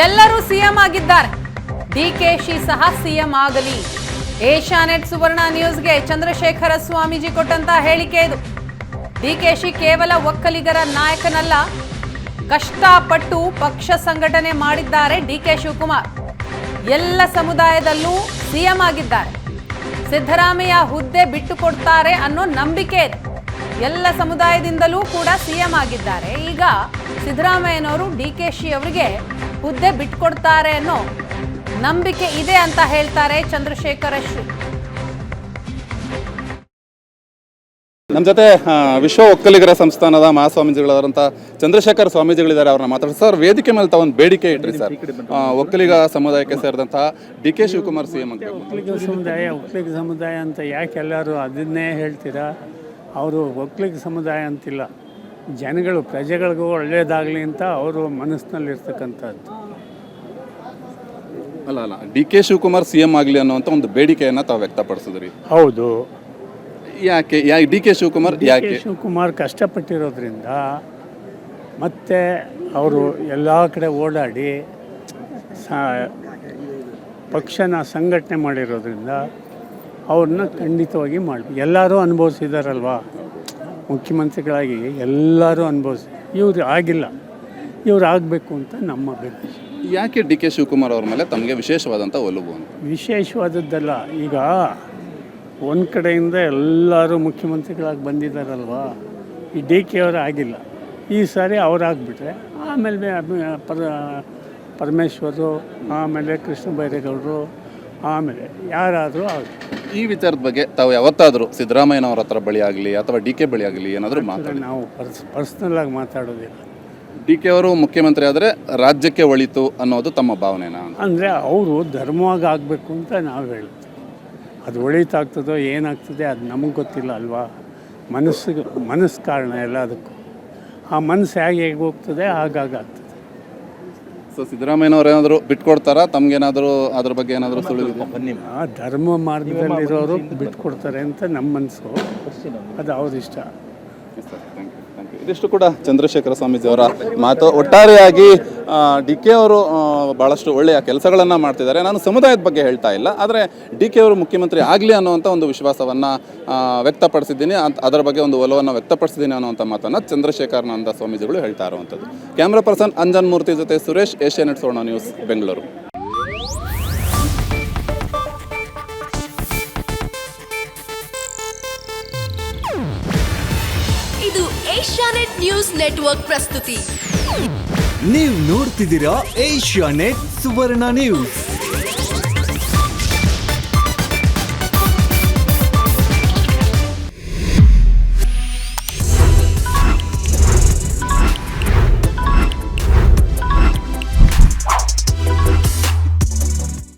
ಎಲ್ಲರೂ ಸಿಎಂ ಆಗಿದ್ದಾರೆ. ಡಿಕೆಶಿ ಸಹ ಸಿಎಂ ಆಗಲಿ. ಏಷ್ಯಾನೆಟ್ ಸುವರ್ಣ ನ್ಯೂಸ್ಗೆ ಚಂದ್ರಶೇಖರ ಸ್ವಾಮೀಜಿ ಕೊಟ್ಟಂತ ಹೇಳಿಕೆ ಇದು. ಡಿಕೆಶಿ ಕೇವಲ ಒಕ್ಕಲಿಗರ ನಾಯಕನಲ್ಲ, ಕಷ್ಟಪಟ್ಟು ಪಕ್ಷ ಸಂಘಟನೆ ಮಾಡಿದ್ದಾರೆ ಡಿಕೆ ಶಿವಕುಮಾರ್. ಎಲ್ಲ ಸಮುದಾಯದಲ್ಲೂ ಸಿಎಂ ಆಗಿದ್ದಾರೆ. ಸಿದ್ದರಾಮಯ್ಯ ಹುದ್ದೆ ಬಿಟ್ಟು ಕೊಡ್ತಾರೆ ಅನ್ನೋ ನಂಬಿಕೆ ಇದೆ. ಎಲ್ಲ ಸಮುದಾಯದಿಂದಲೂ ಕೂಡ ಸಿಎಂ ಆಗಿದ್ದಾರೆ. ಈಗ ಸಿದ್ದರಾಮಯ್ಯನವರು ಡಿಕೆಶಿ ಅವರಿಗೆ ಹುದ್ದೆ ಬಿಟ್ಟುಕೊಡ್ತಾರೆ ಅನ್ನೋ ನಂಬಿಕೆ ಇದೆ ಅಂತ ಹೇಳ್ತಾರೆ ಚಂದ್ರಶೇಖರ ಶ್ರೀ. ನಮ್ಮ ಜೊತೆ ವಿಶ್ವ ಒಕ್ಕಲಿಗರ ಸಂಸ್ಥಾನದ ಮಹಾಸ್ವಾಮೀಜಿಗಳಾದಂಥ ಚಂದ್ರಶೇಖರ್ ಸ್ವಾಮೀಜಿಗಳಿದ್ದಾರೆ. ಅವ್ರನ್ನ ಮಾತಾಡಿ ಸರ್, ವೇದಿಕೆ ಮೇಲೆ ತಾವೊಂದು ಬೇಡಿಕೆ ಇಟ್ರಿ ಸರ್, ಒಕ್ಕಲಿಗ ಸಮುದಾಯಕ್ಕೆ ಸೇರಿದಂತಹ ಡಿಕೆ ಶಿವಕುಮಾರ್ ಸಿಎಂ ಅಂತ. ಒಕ್ಕಲಿಗ ಸಮುದಾಯ ಅಂತ ಯಾಕೆ ಎಲ್ಲರೂ ಅದನ್ನೇ ಹೇಳ್ತೀರಾ? ಅವರು ಒಕ್ಕಲಿಗ ಸಮುದಾಯ ಅಂತಿಲ್ಲ, ಜನಗಳು ಪ್ರಜೆಗಳಿಗೂ ಒಳ್ಳೆಯದಾಗಲಿ ಅಂತ ಅವರು ಮನಸ್ಸಿನಲ್ಲಿರ್ತಕ್ಕಂಥದ್ದು. ಅಲ್ಲ ಡಿಕೆ ಶಿವಕುಮಾರ್ ಸಿಎಂ ಆಗಲಿ ಅನ್ನೋಂಥ ಒಂದು ಬೇಡಿಕೆಯನ್ನು ತಾವು ವ್ಯಕ್ತಪಡಿಸಿದ್ರಿ. ಹೌದು. ಯಾಕೆ ಡಿಕೆ ಶಿವಕುಮಾರ್ ಶಿವಕುಮಾರ್ ಕಷ್ಟಪಟ್ಟಿರೋದ್ರಿಂದ, ಮತ್ತು ಅವರು ಎಲ್ಲ ಕಡೆ ಓಡಾಡಿ ಪಕ್ಷನ ಸಂಘಟನೆ ಮಾಡಿರೋದ್ರಿಂದ ಅವ್ರನ್ನ ಖಂಡಿತವಾಗಿ ಮಾಡಬೇಕು. ಎಲ್ಲರೂ ಅನುಭವಿಸಿದಾರಲ್ವ, ಮುಖ್ಯಮಂತ್ರಿಗಳಾಗಿ ಎಲ್ಲರೂ ಅನುಭವಿಸಿ. ಇವ್ರು ಆಗಿಲ್ಲ, ಇವ್ರು ಆಗಬೇಕು ಅಂತ ನಮ್ಮ ಅಭಿಪ್ರಾಯ. ಯಾಕೆ ಡಿ ಕೆ ಶಿವಕುಮಾರ್ ಅವ್ರ ಮೇಲೆ ತಮಗೆ ವಿಶೇಷವಾದಂಥ ಒಲವು? ವಿಶೇಷವಾದದ್ದಲ್ಲ, ಈಗ ಒಂದು ಕಡೆಯಿಂದ ಎಲ್ಲರೂ ಮುಖ್ಯಮಂತ್ರಿಗಳಾಗಿ ಬಂದಿದ್ದಾರಲ್ವ, ಈ ಡಿ ಕೆ ಅವರು ಆಗಿಲ್ಲ. ಈ ಸಾರಿ ಅವರಾಗ್ಬಿಟ್ರೆ ಆಮೇಲೆ ಪರಮೇಶ್ವರು, ಆಮೇಲೆ ಕೃಷ್ಣ ಬೈರೇಗೌಡರು, ಆಮೇಲೆ ಯಾರಾದರೂ ಆಗಲಿ. ಈ ವಿಚಾರದ ಬಗ್ಗೆ ತಾವು ಯಾವತ್ತಾದರೂ ಸಿದ್ದರಾಮಯ್ಯನವ್ರ ಹತ್ರ ಬಳಿ ಆಗಲಿ ಅಥವಾ ಡಿ ಕೆ ಬಳಿ ಆಗಲಿ ಏನಾದರೂ ಮಾತಾಡಿ? ನಾವು ಪರ್ಸ್ನಲ್ಲಾಗಿ ಮಾತಾಡೋದಿಲ್ಲ. ಡಿ ಕೆ ಅವರು ಮುಖ್ಯಮಂತ್ರಿ ಆದರೆ ರಾಜ್ಯಕ್ಕೆ ಒಳಿತು ಅನ್ನೋದು ತಮ್ಮ ಭಾವನೆನಾ? ಅಂದರೆ ಅವರು ಧರ್ಮವಾಗಿ ಆಗಬೇಕು ಅಂತ ನಾವು ಹೇಳ್ತೀವಿ. ಅದು ಒಳಿತಾಗ್ತದೋ ಏನಾಗ್ತದೆ ಅದು ನಮಗೆ ಗೊತ್ತಿಲ್ಲ ಅಲ್ವಾ. ಮನಸ್ಸು ಕಾರಣ ಎಲ್ಲ ಅದಕ್ಕೂ. ಆ ಮನಸ್ಸು ಹೇಗೆ ಹೋಗ್ತದೆ ಹಾಗಾಗ್ತದೆ. ಸೊ ಸಿದ್ದರಾಮಯ್ಯನವ್ರು ಏನಾದರೂ ಬಿಟ್ಕೊಡ್ತಾರಾ? ತಮಗೇನಾದರೂ ಅದ್ರ ಬಗ್ಗೆ ಏನಾದರೂ ಸುಳಿದಿದೆ? ಆ ಧರ್ಮ ಮಾರ್ಗದಲ್ಲಿರೋರು ಬಿಟ್ಕೊಡ್ತಾರೆ ಅಂತ ನಮ್ಮ ಮನಸ್ಸು, ಅದು ಅವ್ರ ಇಷ್ಟ. ಇದಿಷ್ಟು ಕೂಡ ಚಂದ್ರಶೇಖರ ಸ್ವಾಮೀಜಿ ಅವರ ಮಾತು. ಒಟ್ಟಾರೆಯಾಗಿ ಡಿ ಕೆ ಅವರು ಭಾಳಷ್ಟು ಒಳ್ಳೆಯ ಕೆಲಸಗಳನ್ನು ಮಾಡ್ತಿದ್ದಾರೆ. ನಾನು ಸಮುದಾಯದ ಬಗ್ಗೆ ಹೇಳ್ತಾ ಇಲ್ಲ, ಆದರೆ ಡಿ ಕೆ ಅವರು ಮುಖ್ಯಮಂತ್ರಿ ಆಗಲಿ ಅನ್ನುವಂಥ ಒಂದು ವಿಶ್ವಾಸವನ್ನು ವ್ಯಕ್ತಪಡಿಸಿದ್ದೀನಿ, ಅದರ ಬಗ್ಗೆ ಒಂದು ಒಲವನ್ನು ವ್ಯಕ್ತಪಡಿಸಿದ್ದೀನಿ ಅನ್ನುವಂಥ ಮಾತನ್ನು ಚಂದ್ರಶೇಖರಾನಂದ ಸ್ವಾಮೀಜಿಗಳು ಹೇಳ್ತಾ ಇರುವಂಥದ್ದು. ಕ್ಯಾಮ್ರಾ ಪರ್ಸನ್ ಅಂಜನ್ ಮೂರ್ತಿ ಜೊತೆ ಸುರೇಶ್, ಏಷ್ಯಾನೆಟ್ ಸುವರ್ಣ ನ್ಯೂಸ್, ಬೆಂಗಳೂರು. ಇದು ಏಷ್ಯಾನೆಟ್ ನ್ಯೂಸ್ ನೆಟ್ವರ್ಕ್ ಪ್ರಸ್ತುತಿ. ನೀವು ನೋಡ್ತಿದ್ದೀರಾ ಏಷ್ಯಾನೆಟ್ ಸುವರ್ಣ ನ್ಯೂಸ್.